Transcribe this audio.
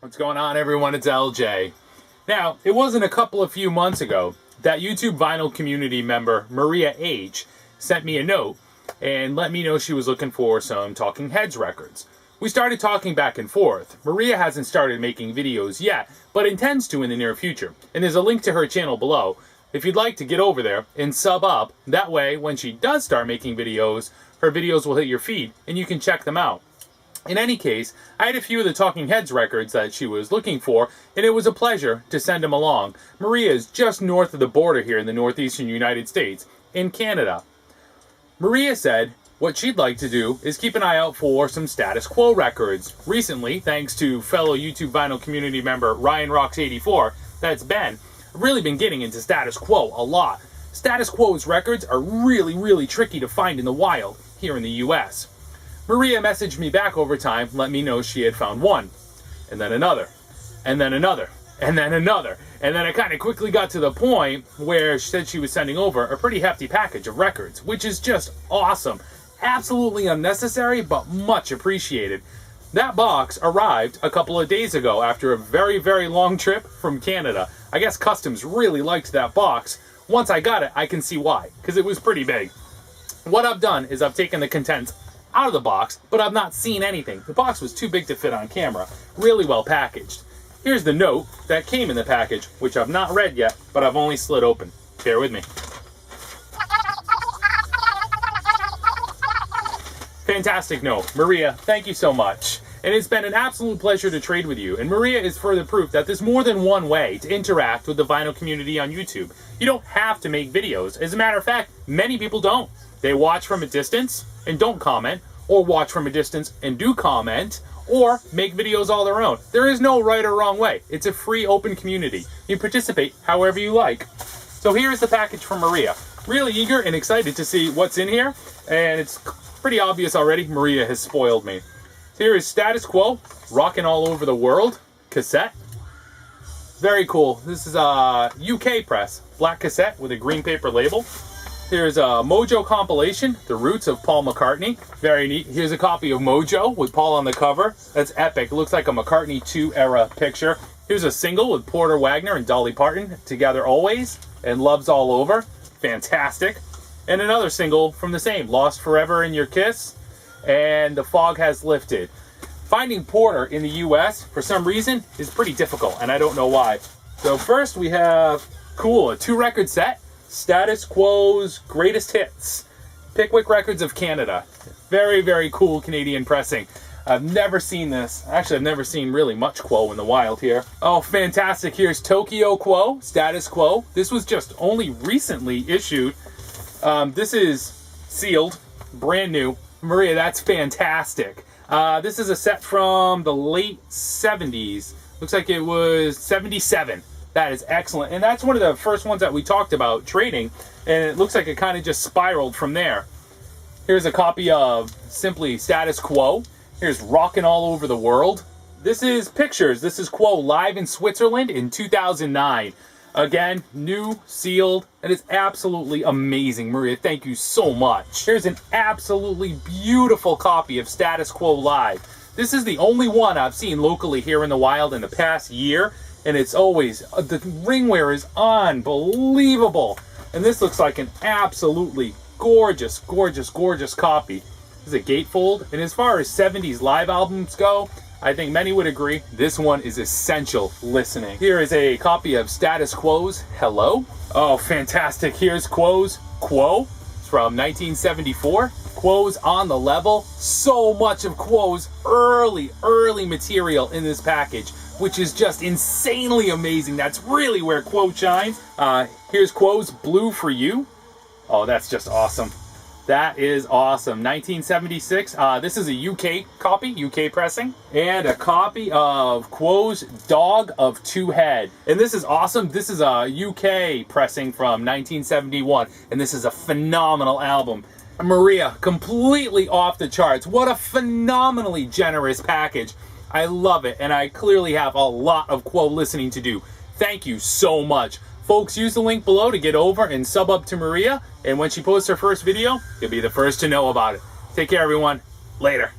What's going on, everyone? It's LJ. Now, it wasn't a few months ago that YouTube vinyl community member Maria H sent me a note and let me know she was looking for some Talking Heads records. We started talking back and forth. Maria hasn't started making videos yet, but intends to in the near future. And there's a link to her channel below if you'd like to get over there and sub up. That way, when she does start making videos, her videos will hit your feed and you can check them out. In any case, I had a few of the Talking Heads records that she was looking for, and it was a pleasure to send them along. Maria is just north of the border here in the northeastern United States, in Canada. Maria said what she'd like to do is keep an eye out for some Status Quo records. Recently, thanks to fellow YouTube vinyl community member Ryan Rocks 84, that's Ben, I've really been getting into Status Quo a lot. Status Quo's records are really tricky to find in the wild here in the US. Maria messaged me back over time, let me know she had found one, and then another, and then another, and then another. And then I kind of quickly got to the point where she said she was sending over a pretty hefty package of records, which is just awesome. Absolutely unnecessary, but much appreciated. That box arrived a couple of days ago after a very long trip from Canada. I guess Customs really liked that box. Once I got it, I can see why, because it was pretty big. What I've done is I've taken the contents out of the box, but I've not seen anything. The box was too big to fit on camera. Really well packaged. Here's the note that came in the package, which I've not read yet, but I've only slid open. Bear with me. Fantastic note. Maria, thank you so much. And it's been an absolute pleasure to trade with you. And Maria is further proof that there's more than one way to interact with the vinyl community on YouTube. You don't have to make videos. As a matter of fact, many people don't. They watch from a distance and don't comment, or watch from a distance and do comment, or make videos all their own. There is no right or wrong way. It's a free, open community. You participate however you like. So here's the package from Maria. Really eager and excited to see what's in here, and it's pretty obvious already. Maria has spoiled me. Here is Status Quo, Rockin' All Over the World, cassette. Very cool. This is a UK press, black cassette with a green paper label. Here's a Mojo compilation, The Roots of Paul McCartney. Very neat. Here's a copy of Mojo with Paul on the cover. That's epic. It looks like a McCartney 2 era picture. Here's a single with Porter Wagner and Dolly Parton, Together Always, and Love's All Over. Fantastic. And another single from the same, Lost Forever in Your Kiss, and The Fog Has Lifted. Finding Porter in the US, for some reason, is pretty difficult, and I don't know why. So first we have, cool, a 2-record set. Status Quo's Greatest Hits. Pickwick Records of Canada. Very cool Canadian pressing. I've never seen this. Actually, I've never seen really much Quo in the wild here. Oh, fantastic. Here's Tokyo Quo, Status Quo. This was just only recently issued. This is sealed, brand new. Maria, that's fantastic. This is a set from the late 70s. Looks like it was 77. That is excellent. And that's one of the first ones that we talked about trading. And it looks like it kind of just spiraled from there. Here's a copy of simply Status Quo. Here's Rockin' All Over the World. This is pictures. This is Quo live in Switzerland in 2009. Again, new, sealed, and it's absolutely amazing. Maria, thank you so much. Here's an absolutely beautiful copy of Status Quo Live. This is the only one I've seen locally here in the wild in the past year. And it's always, the ring wear is unbelievable. And this looks like an absolutely gorgeous copy. This is a gatefold. And as far as 70s live albums go, I think many would agree, this one is essential listening. Here is a copy of Status Quo's Hello. Oh, fantastic. Here's Quo's Quo. It's from 1974. Quo's On the Level. So much of Quo's early material in this package, which is just insanely amazing. That's really where Quo shines. Here's Quo's Blue for You. Oh, that's just awesome. That is awesome. 1976. This is a UK copy, UK pressing, and a copy of Quo's Dog of Two Head. And this is awesome. This is a UK pressing from 1971, and this is a phenomenal album. Maria, completely off the charts. What a phenomenally generous package. I love it, and I clearly have a lot of Quo listening to do. Thank you so much. Folks, use the link below to get over and sub up to Maria, and when she posts her first video, you'll be the first to know about it. Take care, everyone. Later.